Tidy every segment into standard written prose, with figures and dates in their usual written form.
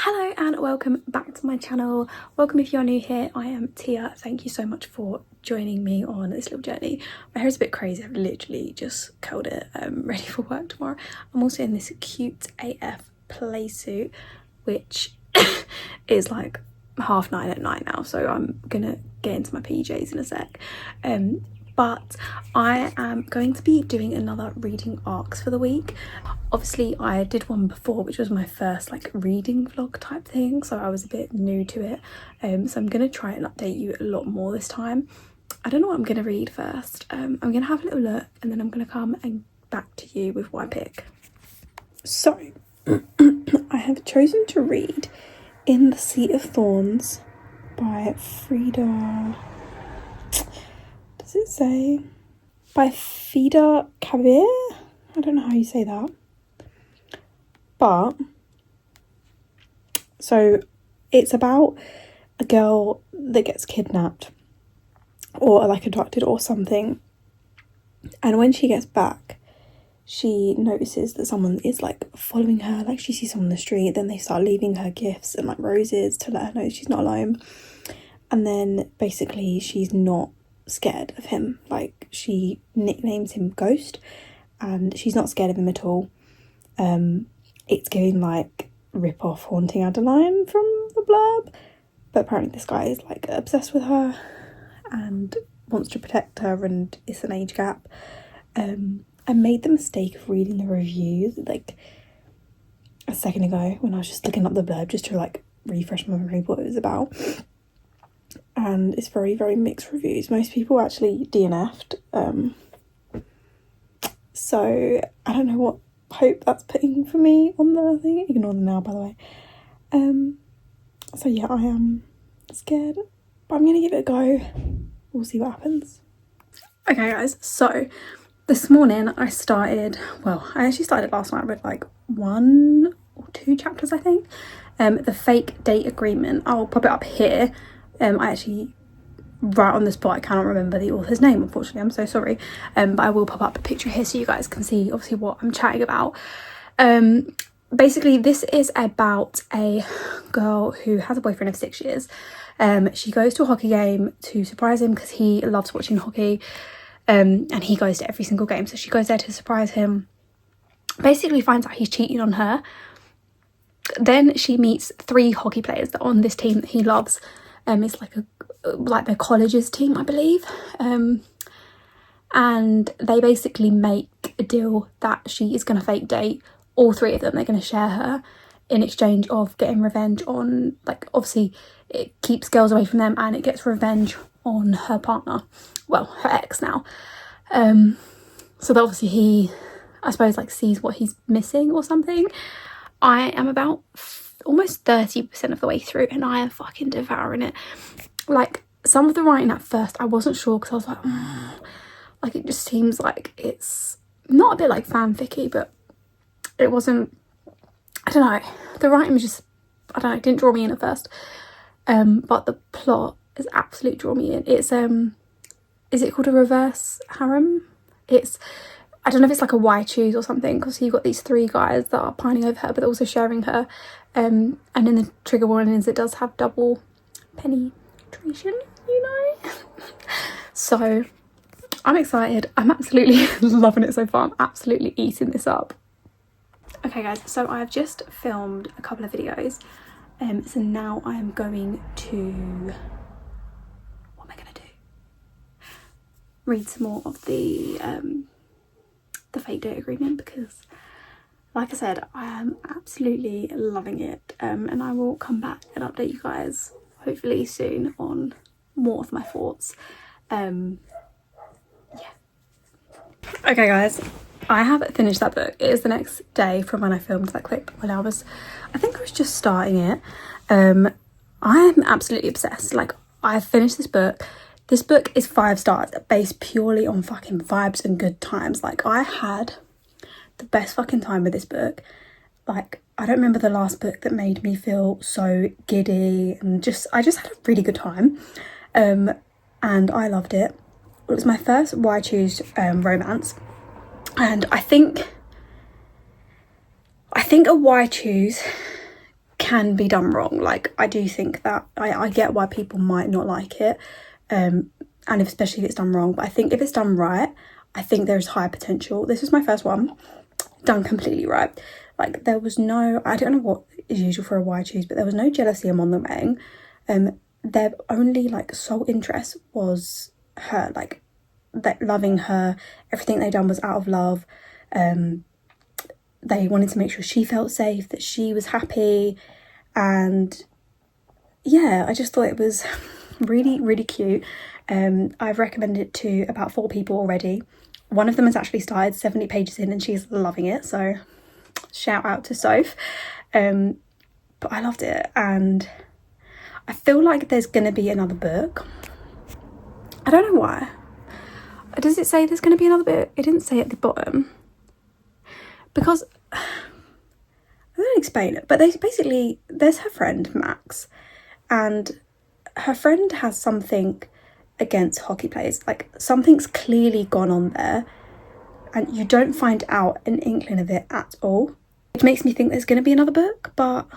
Hello and welcome back to my channel. Welcome if you're new here. I am Tia. Thank you so much for joining me on this little journey. My hair is a bit crazy. I've literally just curled it, ready for work tomorrow. I'm also in this cute AF play suit, which is like 9:30 at night now, so I'm gonna get into my PJs in a sec. But I am going to be doing another reading arcs for the week. Obviously I did one before, which was my first like reading vlog type thing, so I was a bit new to it. So I'm gonna try and update you a lot more this time. I don't know what I'm gonna read first. I'm gonna have a little look and then I'm gonna come and back to you with what I pick. So I have chosen to read In the Sea of Thorns by Frida, does it say? By Frida Kabir? I don't know how you say that. But, so it's about a girl that gets kidnapped or like abducted or something. And when she gets back, she notices that someone is like following her. Like she sees someone on the street, then they start leaving her gifts and like roses to let her know she's not alone. And then basically she's not scared of him. Like she nicknames him Ghost and she's not scared of him at all. It's giving like rip-off Haunting Adeline from the blurb, but apparently this guy is like obsessed with her and wants to protect her, and it's an age gap. I made the mistake of reading the reviews like a second ago when I was just looking up the blurb just to like refresh my memory what it was about, and it's very, very mixed reviews. Most people actually DNF'd, so I don't know what hope that's putting for me on the thing. Ignore them now, by the way. So yeah, I am scared, but I'm gonna give it a go. We'll see what happens. Okay guys, so this morning I started, well, I actually started last night. I read like 1 or 2 chapters, I think. The Fake Date Agreement. I'll pop it up here. I actually, right on the spot, I cannot remember the author's name, unfortunately. I'm so sorry. But I will pop up a picture here so you guys can see obviously what I'm chatting about. Basically this is about a girl who has a boyfriend of 6 years. She goes to a hockey game to surprise him because he loves watching hockey, and he goes to every single game, so she goes there to surprise him. Basically finds out he's cheating on her. Then she meets 3 hockey players that are on this team that he loves. It's like their college's team, I believe. And they basically make a deal that she is going to fake date all 3 of them. They're going to share her in exchange of getting revenge on, like, obviously it keeps girls away from them and it gets revenge on her partner, well, her ex now. So that obviously he, I suppose, like sees what he's missing or something. I am about almost 30% of the way through and I am fucking devouring it. Like some of the writing at first I wasn't sure because I was like, like it just seems like it's not a bit like fanficky, but it wasn't, I don't know, the writing was just, I don't know, it didn't draw me in at first. But the plot has absolutely drawn me in. It's is it called a reverse harem? It's, I don't know if it's like a why choose or something, because you've got these 3 guys that are pining over her but also sharing her, and in the trigger warnings it does have double penetration, you know. So I'm excited. I'm absolutely loving it so far. I'm absolutely eating this up. Okay guys, so I've just filmed a couple of videos, so now I am going to, what am I gonna do? Read some more of the Fake Date Agreement, because like I said, I am absolutely loving it, and I will come back and update you guys hopefully soon on more of my thoughts. Yeah. Okay guys, I have finished that book. It is the next day from when I filmed that clip, when I think I was just starting it. I am absolutely obsessed. Like, I've finished this book. This book is 5 stars based purely on fucking vibes and good times. Like, I had the best fucking time with this book. Like, I don't remember the last book that made me feel so giddy, and I just had a really good time. And I loved it. It was my first Why Choose romance. And I think a Why Choose can be done wrong. Like, I do think that I get why people might not like it, and especially if it's done wrong, but I think if it's done right, I think there's high potential. This was my first one done completely right. Like, there was no, I don't know what is usual for a why choose, but there was no jealousy among the gang. Their only like sole interest was her, like that, loving her. Everything they done was out of love. They wanted to make sure she felt safe, that she was happy, and yeah, I just thought it was really, really cute. I've recommended it to about 4 people already. One of them has actually started 70 pages in and she's loving it, so shout out to Soph. But I loved it, and I feel like there's gonna be another book. I don't know why. Does it say there's gonna be another book? It didn't say at the bottom, because I don't explain it, but there's her friend Max, and her friend has something against hockey players. Like, something's clearly gone on there, and you don't find out an inkling of it at all, which makes me think there's going to be another book, but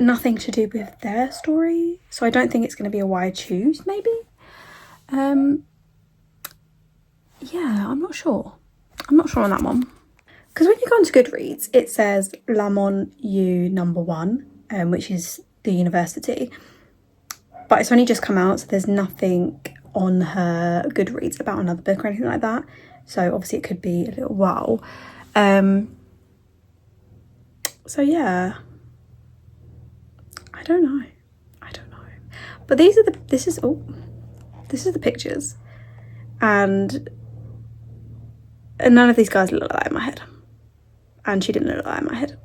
nothing to do with their story. So I don't think it's going to be a why choose, maybe. Yeah, I'm not sure on that one, because when you go onto Goodreads, it says Lamont U #1, which is the university, but it's only just come out, so there's nothing on her Goodreads about another book or anything like that, so obviously it could be a little while. So yeah, I don't know, but this is the pictures, and none of these guys look like that in my head, and she didn't look like that in my head.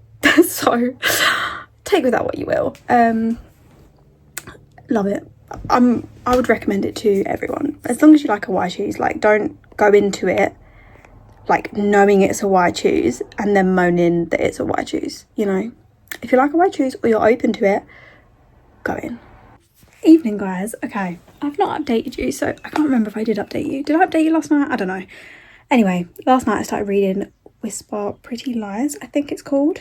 So take with that what you will. Love it. I would recommend it to everyone, as long as you like a why choose. Like, don't go into it like knowing it's a why choose and then moaning that it's a why choose, you know. If you like a why choose or you're open to it, go in. Evening, guys. Okay, I've not updated you, so I can't remember if I did update you. Did I update you last night? I don't know. Anyway, last night I started reading Whisper Pretty Lies, I think it's called.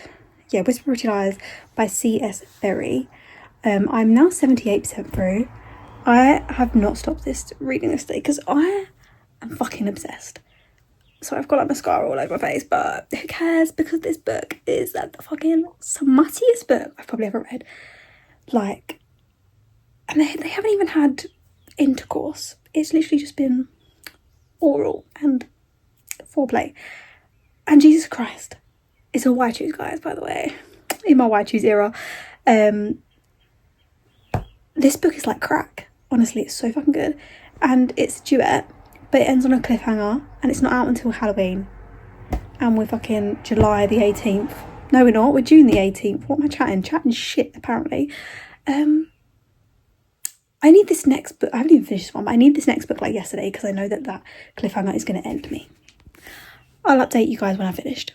Yeah, Whisper Pretty Lies by C.S. Berry. I'm now 78% through. I have not stopped reading this day because I am fucking obsessed. So I've got like mascara all over my face, but who cares, because this book is the fucking smuttiest book I've probably ever read. Like, and they haven't even had intercourse. It's literally just been oral and foreplay. And Jesus Christ, it's a why choose, guys, by the way, in my why choose era. This book is like crack. Honestly, it's so fucking good. And it's a duet, but it ends on a cliffhanger, and it's not out until Halloween. And we're fucking July the 18th. No, we're not. We're June the 18th. What am I chatting? Chatting shit, apparently. I need this next book. I haven't even finished this one, but I need this next book like yesterday, because I know that cliffhanger is going to end me. I'll update you guys when I've finished.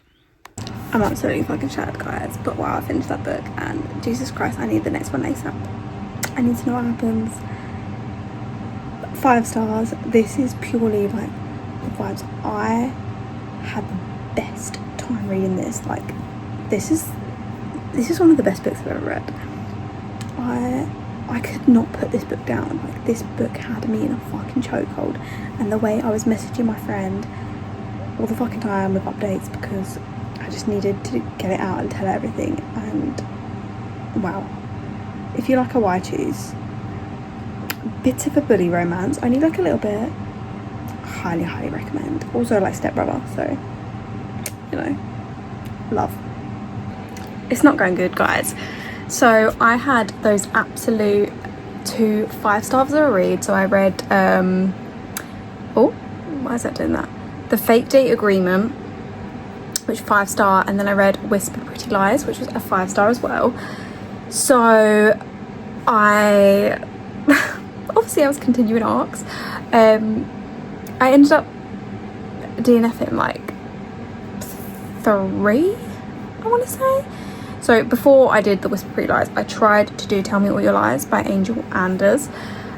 I'm absolutely fucking shattered, guys. But wow, I finished that book, and Jesus Christ, I need the next one ASAP. I need to know what happens. 5 stars. This is purely like the vibes. I had the best time reading this. Like, this is one of the best books I've ever read. I could not put this book down. Like, this book had me in a fucking chokehold, and the way I was messaging my friend all the fucking time with updates, because I just needed to get it out and tell her everything. And wow, if you like a why choose, bits of a bully romance, only like a little bit, highly recommend. Also like Step Brother, so you know, love. It's not going good, guys. So I had those absolute 2 5-stars of a read. So I read oh, why is that doing that? The Fake Date Agreement, which 5-star, and then I read Whisper Pretty Lies, which was a 5-star as well. So I obviously I was continuing arcs. I ended up DNFing like 3, I want to say. So before I did the Whisper Pretty Lies, I tried to do Tell Me All Your Lies by Angel Anders.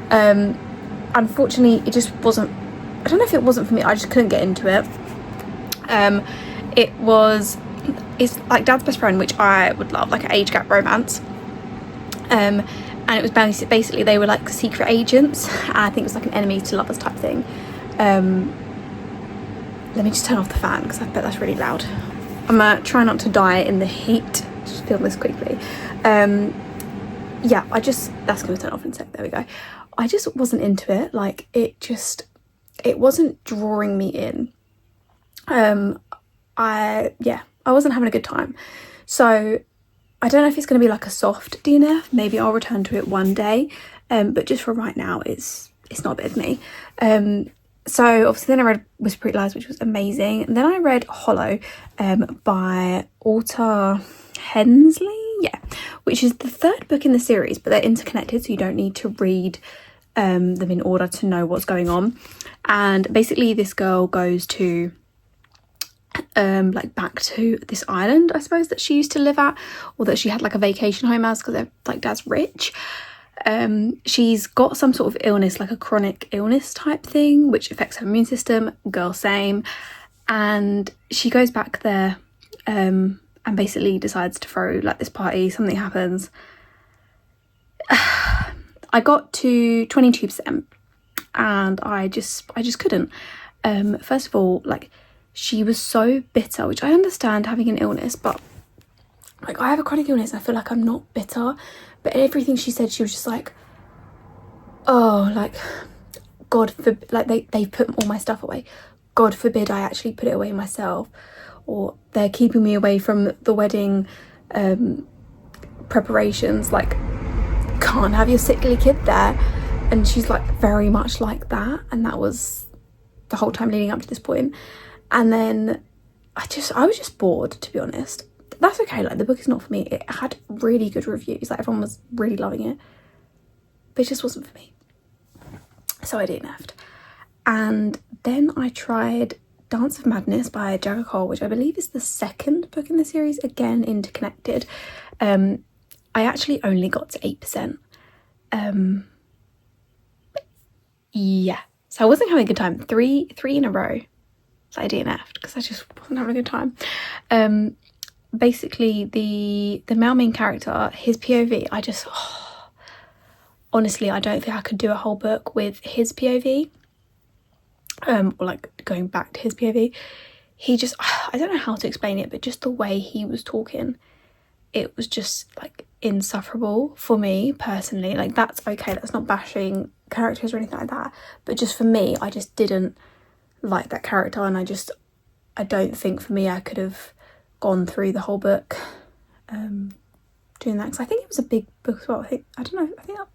Unfortunately, it just wasn't, I don't know if it wasn't for me, I just couldn't get into it. It was it's like Dad's Best Friend, which I would love, like an age gap romance. And it was basically they were like secret agents. I think it was like an enemies to lovers type thing. Let me just turn off the fan because I bet that's really loud. I'm gonna try not to die in the heat. Just film this quickly. Yeah, that's gonna turn off in a sec. There we go. I just wasn't into it. Like it wasn't drawing me in. I wasn't having a good time. So I don't know if it's going to be like a soft DNF. Maybe I'll return to it one day. But just for right now, it's not a bit of me. So obviously then I read Whisper Pretty Lies, which was amazing. And then I read Hollow by Alta Hensley. Yeah, which is the third book in the series, but they're interconnected, so you don't need to read them in order to know what's going on. And basically this girl goes to like back to this island, I suppose, that she used to live at, or that she had like a vacation home as, because they're like Dad's rich. She's got some sort of illness, like a chronic illness type thing, which affects her immune system. Girl, same. And she goes back there and basically decides to throw like this party. Something happens. I got to 22% and I just couldn't. First of all, like, she was so bitter, which I understand having an illness, but like I have a chronic illness, I feel like I'm not bitter, but everything she said, she was just like, oh, like, God forbid, like they put all my stuff away, God forbid I actually put it away myself, or they're keeping me away from the wedding preparations, like, can't have your sickly kid there. And she's like very much like that, and that was the whole time leading up to this point. And then I was just bored, to be honest. That's okay, like the book is not for me. It had really good reviews, like everyone was really loving it, but it just wasn't for me. So I DNF'd. And then I tried Dance of Madness by Jagger Cole, which I believe is the second book in the series, again interconnected. I actually only got to 8%. Yeah, so I wasn't having a good time. Three in a row. So I DNF'd because I just wasn't having a good time. Basically the male main character, his POV, honestly, I don't think I could do a whole book with his POV, or like going back to his POV. He just, I don't know how to explain it, but just the way he was talking, it was just like insufferable for me personally. Like, that's okay, that's not bashing characters or anything like that, but just for me, I just didn't like that character, and I don't think for me I could have gone through the whole book doing that, because I think it was a big book as well. I think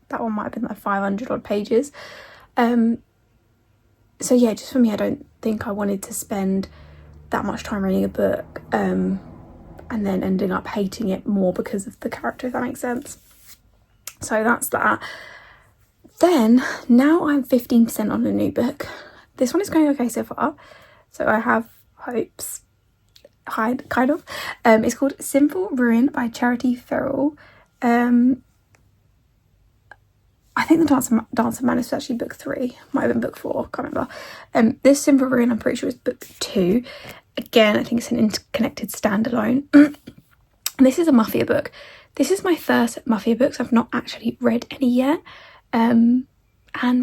that one might have been like 500 odd pages. So yeah, just for me, I don't think I wanted to spend that much time reading a book and then ending up hating it more because of the character, if that makes sense. So that's that. Then now I'm 15% on a new book. This one is going okay so far, so I have hopes, kind of. It's called Simple Ruin by Charity Ferrell. I think the Dance of Madness was actually book 3, might have been book 4, can't remember. This Simple Ruin, I'm pretty sure is book 2. Again, I think it's an interconnected standalone. And this is a Mafia book. This is my first Mafia book, so I've not actually read any yet. And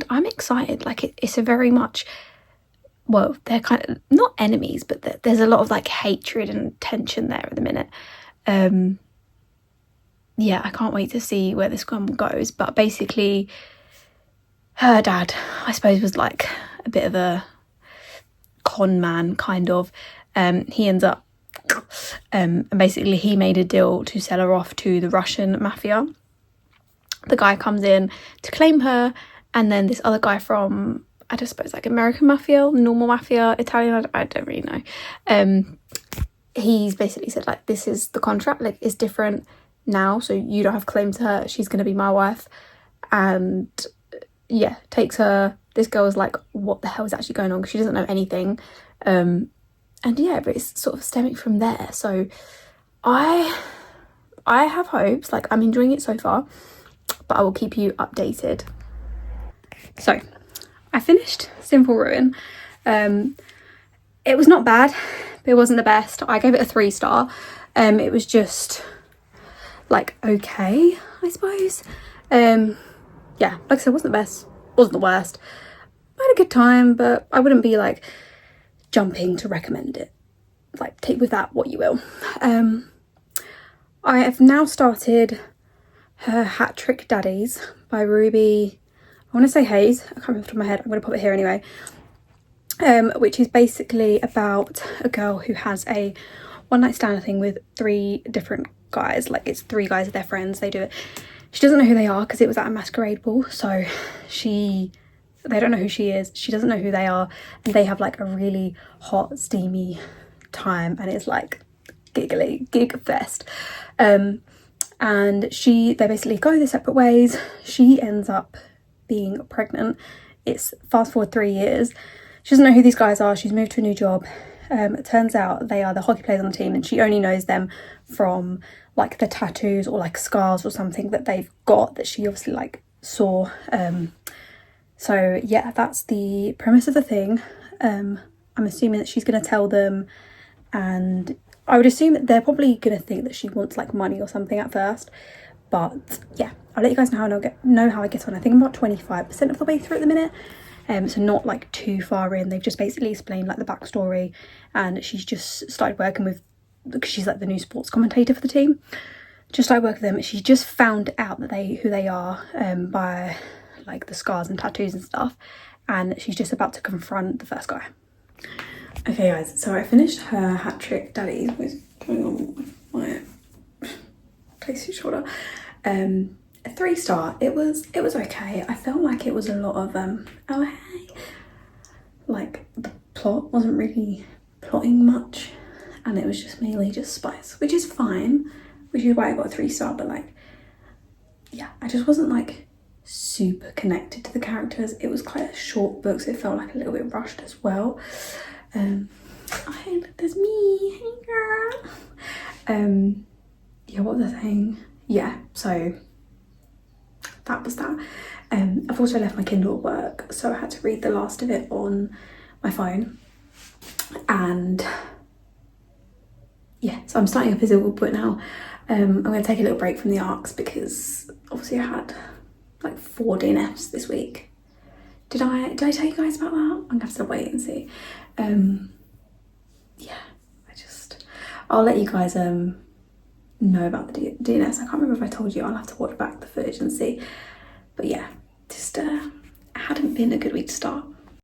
I'm excited. Like, it's a very much, well, they're kind of not enemies, but there's a lot of like hatred and tension there at the minute. Yeah, I can't wait to see where this one goes. But basically, her dad, I suppose, was like a bit of a con man, kind of. He ends up, and basically he made a deal to sell her off to the Russian mafia. The guy comes in to claim her, and then this other guy from, I just suppose, like American mafia, normal mafia, Italian, I don't really know. He's basically said, like, this is the contract, like, it's different now, so you don't have claim to her, she's going to be my wife. And yeah, takes her. This girl is like, what the hell is actually going on? Because she doesn't know anything. And yeah, but it's sort of stemming from there. So I have hopes. Like, I'm enjoying it so far, but I will keep you updated. So I finished Simple Ruin. It was not bad, but it wasn't the best. I gave it a 3-star. It was just like okay, I suppose. Yeah, like I said, wasn't the best, wasn't the worst. I had a good time, but I wouldn't be like jumping to recommend it. Like, take with that what you will. I have now started her Hat Trick Daddies by Ruby, I want to say Hayes, I can't remember off the top of my head, I'm going to pop it here anyway, which is basically about a girl who has a one-night stand thing with 3 different guys. Like, it's 3 guys that they're friends, they do it. She doesn't know who they are because it was at a masquerade ball, so they don't know who she is, she doesn't know who they are, and they have like a really hot, steamy time, and it's like giggly, gig fest. And they basically go their separate ways. She ends up being pregnant. It's fast forward 3 years. She doesn't know who these guys are. She's moved to a new job. It turns out they are the hockey players on the team, and she only knows them from like the tattoos or like scars or something that they've got that she obviously like saw. So yeah, that's the premise of the thing. I'm assuming that she's going to tell them, and I would assume that they're probably going to think that she wants like money or something at first. But yeah, I'll let you guys know how I get on. I think I'm about 25% of the way through at the minute. So not like too far in. They've just basically explained like the backstory, and she's just started working with, because she's like the new sports commentator for the team. Just started working with them. She's just found out that who they are by like the scars and tattoos and stuff, and she's just about to confront the first guy. Okay guys, so I finished her Hat Trick Daddies. What's going on with my place shoulder? A 3-star. It was okay. I felt like it was a lot of oh hey, like the plot wasn't really plotting much, and it was just mainly just spice, which is fine, which is why I got a 3-star. But like, yeah, I just wasn't like super connected to the characters. It was quite a short book, so it felt like a little bit rushed as well. Hey, look, there's me. Hey girl. Yeah, what was I saying? Yeah, so that was that. I've also left my Kindle at work, so I had to read the last of it on my phone. And yeah, so I'm starting a physical book now. I'm going to take a little break from the ARCs because obviously I had like 4 DNFs this week. Did I tell you guys about that? I'm gonna have to wait and see. Yeah, I'll let you guys know about the DNFs. I can't remember if I told you. I'll have to watch back the footage and see. But yeah, just hadn't been a good week to start.